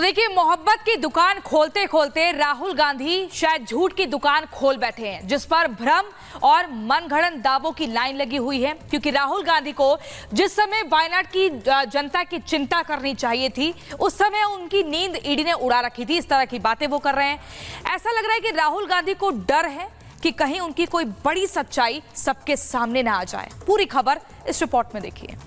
देखिए, मोहब्बत की दुकान खोलते खोलते राहुल गांधी शायद झूठ की दुकान खोल बैठे हैं, जिस पर भ्रम और मनगढ़ंत दावों की लाइन लगी हुई है। क्योंकि राहुल गांधी को जिस समय वायनाड की जनता की चिंता करनी चाहिए थी, उस समय उनकी नींद ईडी ने उड़ा रखी थी। इस तरह की बातें वो कर रहे हैं। ऐसा लग रहा है कि राहुल गांधी को डर है कि कहीं उनकी कोई बड़ी सच्चाई सबके सामने ना आ जाए। पूरी खबर इस रिपोर्ट में देखिए।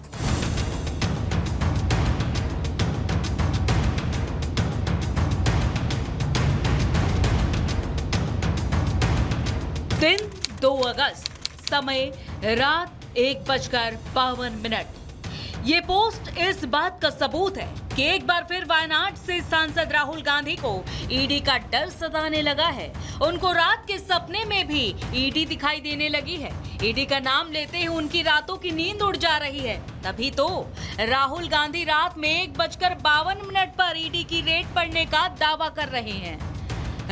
दिन 2 अगस्त, समय रात 1:52। ये पोस्ट इस बात का सबूत है कि एक बार फिर वायनाड से सांसद राहुल गांधी को ईडी का डर सताने लगा है। उनको रात के सपने में भी ईडी दिखाई देने लगी है। ईडी का नाम लेते ही उनकी रातों की नींद उड़ जा रही है। तभी तो राहुल गांधी रात में 1:52 पर ईडी की रेड पड़ने का दावा कर रहे हैं।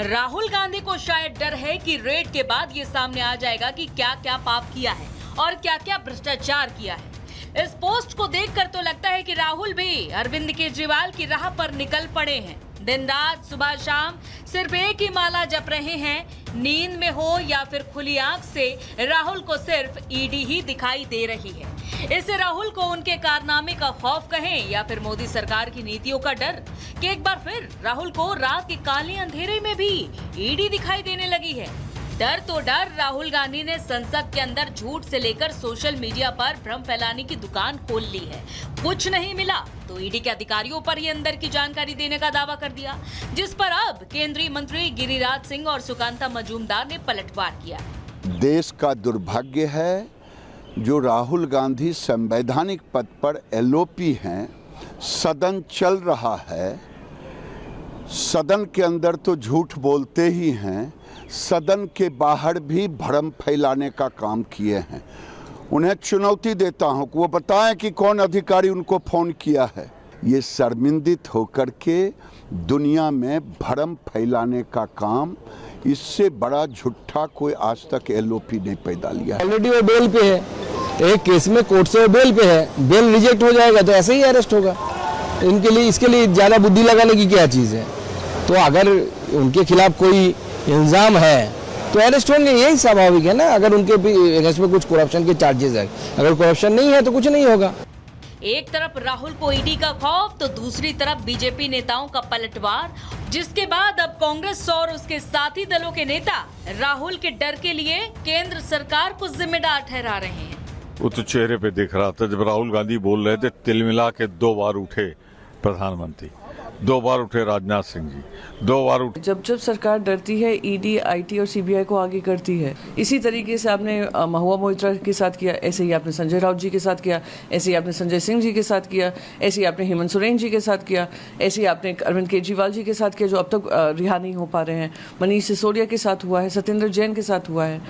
राहुल गांधी को शायद डर है कि रेड के बाद ये सामने आ जाएगा कि क्या क्या पाप किया है और क्या क्या भ्रष्टाचार किया है। इस पोस्ट को देखकर तो लगता है कि राहुल भी अरविंद केजरीवाल की राह पर निकल पड़े हैं। दिन रात सुबह शाम सिर्फ एक ही माला जप रहे हैं। नींद में हो या फिर खुली आंख से राहुल को सिर्फ ईडी ही दिखाई दे रही है। इससे राहुल को उनके कारनामे का खौफ कहें या फिर मोदी सरकार की नीतियों का डर कि एक बार फिर राहुल को रात के काले अंधेरे में भी ईडी दिखाई देने लगी है। डर तो डर, राहुल गांधी ने संसद के अंदर झूठ से लेकर सोशल मीडिया पर भ्रम फैलाने की दुकान खोल ली है। कुछ नहीं मिला तो ईडी के अधिकारियों पर ही अंदर की जानकारी देने का दावा कर दिया, जिस पर अब केंद्रीय मंत्री गिरिराज सिंह और सुकांता मजूमदार ने पलटवार किया। देश का दुर्भाग्य है जो राहुल गांधी संवैधानिक पद पर एलओपी हैं। सदन चल रहा है, सदन के अंदर तो झूठ बोलते ही हैं, सदन के बाहर भी भ्रम फैलाने का काम किए हैं। उन्हें चुनौती देता हूं कि वो बताएं कि कौन अधिकारी उनको फोन किया है। ये शर्मिंदित होकर के दुनिया में भ्रम फैलाने का काम, इससे बड़ा झूठा कोई आज तक एलओपी नहीं पैदा लिया। ऑलरेडी वो बेल पे है, एक केस में कोर्ट से वो बेल पे है। बेल रिजेक्ट हो जाएगा तो ऐसे ही अरेस्ट होगा। इनके लिए इसके लिए ज़्यादा बुद्धि लगाने की क्या चीज़ है। तो अगर उनके खिलाफ कोई इल्ज़ाम है तो अरेस्ट होंगे, यही स्वाभाविक है ना। अगर उनके अगेंस्ट में कुछ करप्शन के चार्जेस है, अगर करप्शन नहीं है तो कुछ नहीं होगा। एक तरफ राहुल को ईडी का खौफ तो दूसरी तरफ बीजेपी नेताओं का पलटवार, जिसके बाद अब कांग्रेस और उसके साथी दलों के नेता राहुल के डर के लिए केंद्र सरकार को जिम्मेदार ठहरा रहे हैं। वो तो चेहरे पे दिख रहा था जब राहुल गांधी बोल रहे थे। तिलमिला के 2 बार उठे प्रधानमंत्री, 2 बार उठे राजनाथ सिंह जी, 2 बार उठे। जब जब सरकार डरती है, ईडी, आईटी और सीबीआई को आगे करती है। इसी तरीके से आपने महुआ मोइत्रा के साथ किया, ऐसे ही आपने संजय राउत जी के साथ किया, ऐसे ही आपने संजय सिंह जी के साथ किया, ऐसे ही आपने हेमंत सोरेन जी के साथ किया, ऐसे ही आपने अरविंद केजरीवाल जी के साथ किया जो अब तक रिहा नहीं हो पा रहे हैं। मनीष सिसोदिया के साथ हुआ है, सत्येंद्र जैन के साथ हुआ है।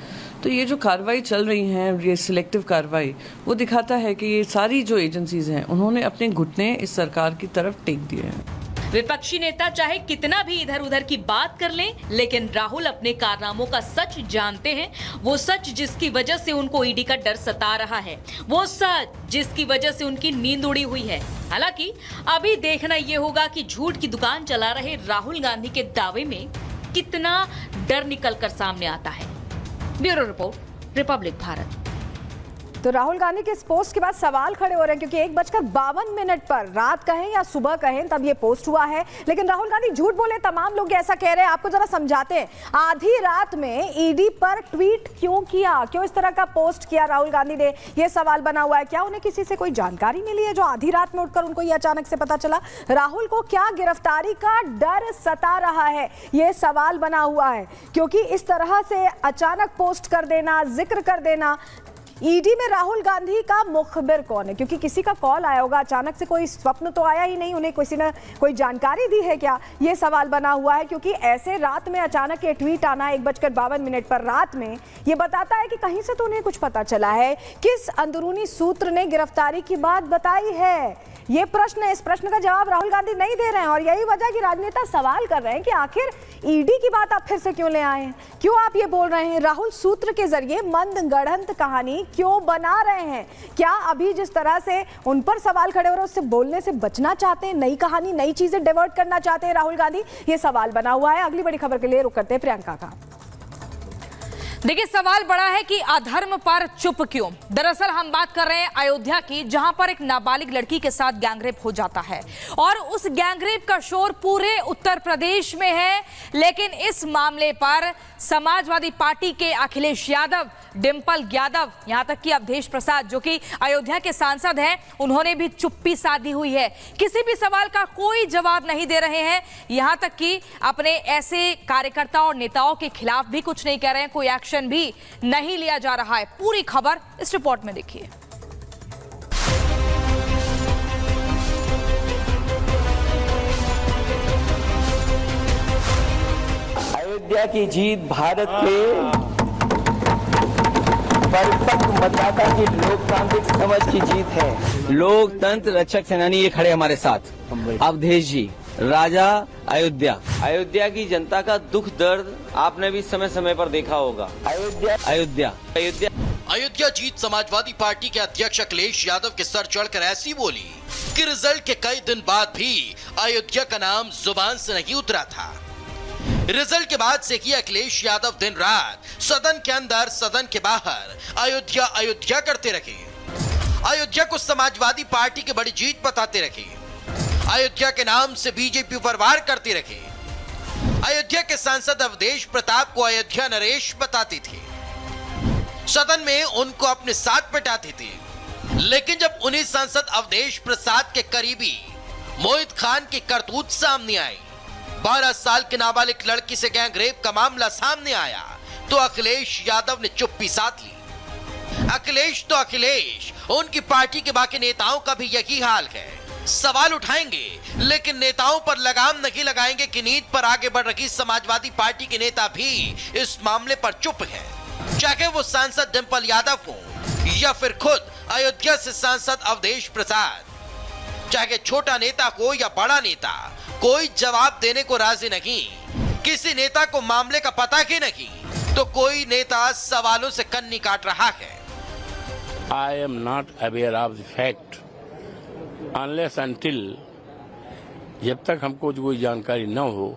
तो ये जो कार्रवाई चल रही है, ये सिलेक्टिव कार्रवाई, वो दिखाता है कि ये सारी जो एजेंसीज हैं उन्होंने अपने घुटने इस सरकार की तरफ टेक दिए हैं। विपक्षी नेता चाहे कितना भी इधर उधर की बात कर लें, लेकिन राहुल अपने कारनामों का सच जानते हैं। वो सच जिसकी वजह से उनको ईडी का डर सता रहा है, वो सच जिसकी वजह से उनकी नींद उड़ी हुई है। हालांकि अभी देखना ये होगा कि झूठ की दुकान चला रहे राहुल गांधी के दावे में कितना डर निकलकर सामने आता है। Bureau report, Republic Bharat. तो राहुल गांधी के इस पोस्ट के बाद सवाल खड़े हो रहे हैं, क्योंकि 1:52 पर, रात कहें या सुबह कहें, तब ये पोस्ट हुआ है। लेकिन राहुल गांधी झूठ बोले, तमाम लोग ऐसा कह रहे हैं। आपको जरा समझाते हैं, आधी रात में ईडी पर ट्वीट क्यों किया, क्यों इस तरह का पोस्ट किया राहुल गांधी ने, ये सवाल बना हुआ है। क्या उन्हें किसी से कोई जानकारी मिली है जो आधी रात में उठकर उनको ये अचानक से पता चला? राहुल को क्या गिरफ्तारी का डर सता रहा है, ये सवाल बना हुआ है। क्योंकि इस तरह से अचानक पोस्ट कर देना, जिक्र कर देना, ईडी में राहुल गांधी का मुखबिर कौन है? क्योंकि किसी का कॉल आया होगा अचानक से, कोई स्वप्न तो आया ही नहीं, उन्हें किसी ने कोई जानकारी दी है क्या, ये सवाल बना हुआ है। क्योंकि ऐसे रात में अचानक ये ट्वीट आना 1:52 पर रात में, ये बताता है कि कहीं से तो उन्हें कुछ पता चला है। किस अंदरूनी सूत्र ने गिरफ्तारी की बात बताई है, ये प्रश्न है। इस प्रश्न का जवाब राहुल गांधी नहीं दे रहे हैं, और यही वजह कि राजनेता सवाल कर रहे हैं कि आखिर ईडी की बात आप फिर से क्यों ले आए हैं, क्यों आप ये बोल रहे हैं। राहुल सूत्र के जरिए मंद गढ़ंत कहानी क्यों बना रहे हैं? क्या अभी जिस तरह से उन पर सवाल खड़े हो रहे हैं उससे बोलने से बचना चाहते हैं? नई कहानी, नई चीजें डिवर्ट करना चाहते हैं राहुल गांधी? ये सवाल बना हुआ है। अगली बड़ी खबर के लिए रुक करते हैं प्रियंका का। देखिए, सवाल बड़ा है कि अधर्म पर चुप क्यों। दरअसल हम बात कर रहे हैं अयोध्या की, जहां पर एक नाबालिग लड़की के साथ गैंगरेप हो जाता है और उस गैंगरेप का शोर पूरे उत्तर प्रदेश में है। लेकिन इस मामले पर समाजवादी पार्टी के अखिलेश यादव, डिंपल यादव, यहां तक कि अवधेश प्रसाद जो कि अयोध्या के सांसद हैं, उन्होंने भी चुप्पी साधी हुई है। किसी भी सवाल का कोई जवाब नहीं दे रहे हैं। यहां तक कि अपने ऐसे कार्यकर्ताओं और नेताओं के खिलाफ भी कुछ नहीं कह रहे हैं, कोई एक्शन भी नहीं लिया जा रहा है। पूरी खबर इस रिपोर्ट में देखिए। अयोध्या की जीत भारत के परिपक्व मतदाता की लोकतांत्रिक समझ की जीत है। लोकतंत्र रक्षक सेनानी ये खड़े हमारे साथ, अवधेश जी, राजा अयोध्या। अयोध्या की जनता का दुख दर्द आपने भी समय समय पर देखा होगा। अयोध्या अयोध्या अयोध्या अयोध्या जीत समाजवादी पार्टी के अध्यक्ष अखिलेश यादव के सर चढ़कर ऐसी बोली कि रिजल्ट के कई दिन बाद भी अयोध्या का नाम जुबान से नहीं उतरा था। रिजल्ट के बाद से ही अखिलेश यादव दिन रात सदन के अंदर, सदन के बाहर अयोध्या अयोध्या करते रहे। अयोध्या को समाजवादी पार्टी की बड़ी जीत बताते रहे। अयोध्या के नाम से बीजेपी पर वार करते रहे। अयोध्या के सांसद अवधेश प्रताप को अयोध्या नरेश बताते थे। सदन में उनको अपने साथ बिठाते थे। लेकिन जब उन्हीं सांसद अवधेश प्रसाद के करीबी मोहित खान की करतूत सामने आई, 12 साल के नाबालिग लड़की से गैंगरेप का मामला सामने आया, तो अखिलेश यादव ने चुप्पी साध ली। अखिलेश तो अखिलेश, उनकी पार्टी के बाकी नेताओं का भी यही हाल है। सवाल उठाएंगे लेकिन नेताओं पर लगाम नहीं लगाएंगे कि नीति पर आगे बढ़ रही समाजवादी पार्टी के नेता भी इस मामले पर चुप है। चाहे वो सांसद डिंपल यादव हो या फिर खुद अयोध्या से सांसद अवधेश प्रसाद, चाहे छोटा नेता हो या बड़ा नेता, कोई जवाब देने को राजी नहीं। किसी नेता को मामले का पता ही नहीं, तो कोई नेता सवालों से कन्नी काट रहा है। I am not aware of the fact unless until जब तक हमको कोई जानकारी न हो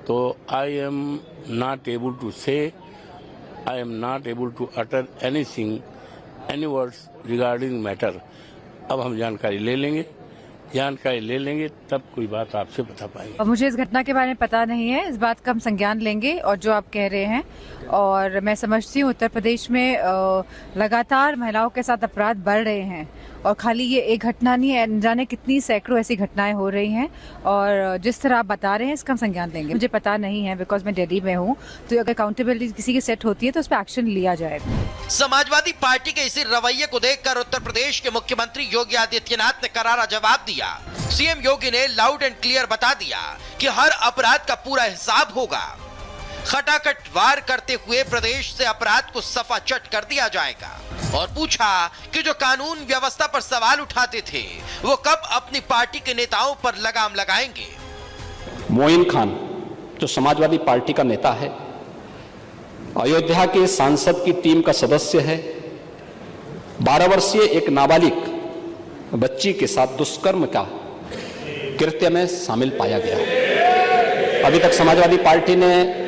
तो I am not able to say, I am not able to utter anything, any words regarding matter। अब हम जानकारी ले लेंगे तब कोई बात आपसे बता पाएंगे। मुझे इस घटना के बारे में पता नहीं है, इस बात का हम संज्ञान लेंगे और जो आप कह रहे हैं, और मैं समझती हूँ उत्तर प्रदेश में लगातार महिलाओं के साथ अपराध बढ़ रहे हैं और खाली ये एक घटना नहीं है, न जाने कितनी सैकड़ों ऐसी घटनाएं हो रही हैं और जिस तरह आप बता रहे हैं इसका हम संज्ञान लेंगे। मुझे पता नहीं है बिकॉज मैं दिल्ली में हूँ, तो अगर अकाउंटेबिलिटी किसी की सेट होती है तो उस पर एक्शन लिया जाएगा। समाजवादी पार्टी के इसी रवैये को देखकर उत्तर प्रदेश के मुख्यमंत्री योगी आदित्यनाथ ने करारा जवाब दिया। सीएम योगी ने लाउड एंड क्लियर बता दिया कि हर अपराध का पूरा हिसाब होगा। खटाखट वार करते हुए प्रदेश से अपराध को सफा चट कर दिया जाएगा और पूछा कि जो कानून व्यवस्था पर सवाल उठाते थे वो कब अपनी पार्टी के नेताओं पर लगाम लगाएंगे। मोइन खान जो समाजवादी पार्टी का नेता है, अयोध्या के सांसद की टीम का सदस्य है, 12 वर्षीय एक नाबालिग बच्ची के साथ दुष्कर्म का कृत्य में शामिल पाया गया। अभी तक समाजवादी पार्टी ने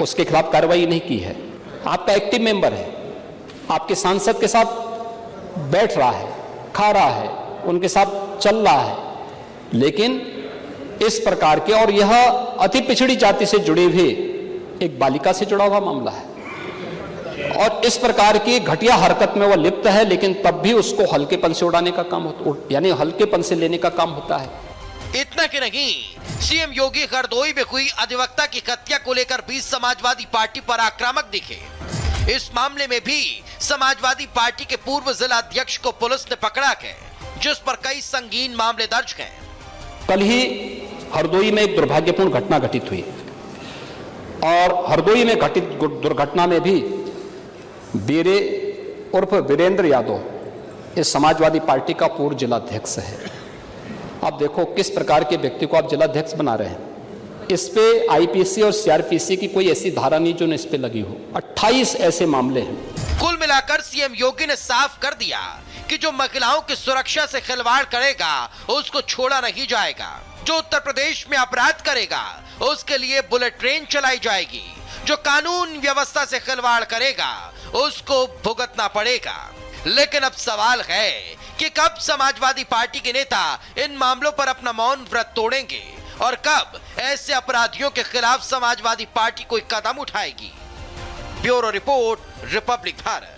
उसके खिलाफ कार्रवाई नहीं की है। आपका एक्टिव मेंबर है, आपके सांसद के साथ बैठ रहा है, खा रहा है, उनके साथ चल रहा है, लेकिन इस प्रकार के, और यह अति पिछड़ी जाति से जुड़ी हुई एक बालिका से जुड़ा हुआ मामला है और इस प्रकार की घटिया हरकत में वह लिप्त है, लेकिन तब भी उसको हल्केपन से उड़ाने का काम होता, यानी हल्केपन से लेने का काम होता है। इतना कि नहीं, सीएम योगी हरदोई में हुई अधिवक्ता की हत्या को लेकर भी समाजवादी पार्टी पर आक्रामक दिखे। इस मामले में भी समाजवादी पार्टी के पूर्व जिला अध्यक्ष को पुलिस ने पकड़ा है, जिस पर कई संगीन मामले दर्ज हैं। कल ही हरदोई में एक दुर्भाग्यपूर्ण घटना घटित हुई और हरदोई में घटित दुर्घटना में भी बीरे उर्फ वीरेंद्र यादव इस समाजवादी पार्टी का पूर्व जिलाध्यक्ष है। आप देखो किस प्रकार के व्यक्ति को आप जिलाध्यक्ष बना रहे हैं। इस पे आईपीसी और सीआरपीसी की कोई ऐसी धारा नहीं जो इस पे लगी हो। 28 ऐसे मामले हैं। कुल मिलाकर सीएम योगी ने साफ कर दिया कि जो महिलाओं की सुरक्षा से खिलवाड़ करेगा उसको छोड़ा नहीं जाएगा। जो उत्तर प्रदेश में अपराध करेगा उसके लिए बुलेट ट्रेन चलाई जाएगी। जो कानून व्यवस्था से खिलवाड़ करेगा उसको भुगतना पड़ेगा। लेकिन अब सवाल है कि कब समाजवादी पार्टी के नेता इन मामलों पर अपना मौन व्रत तोड़ेंगे और कब ऐसे अपराधियों के खिलाफ समाजवादी पार्टी कोई कदम उठाएगी। Bureau report, Republic Bharat.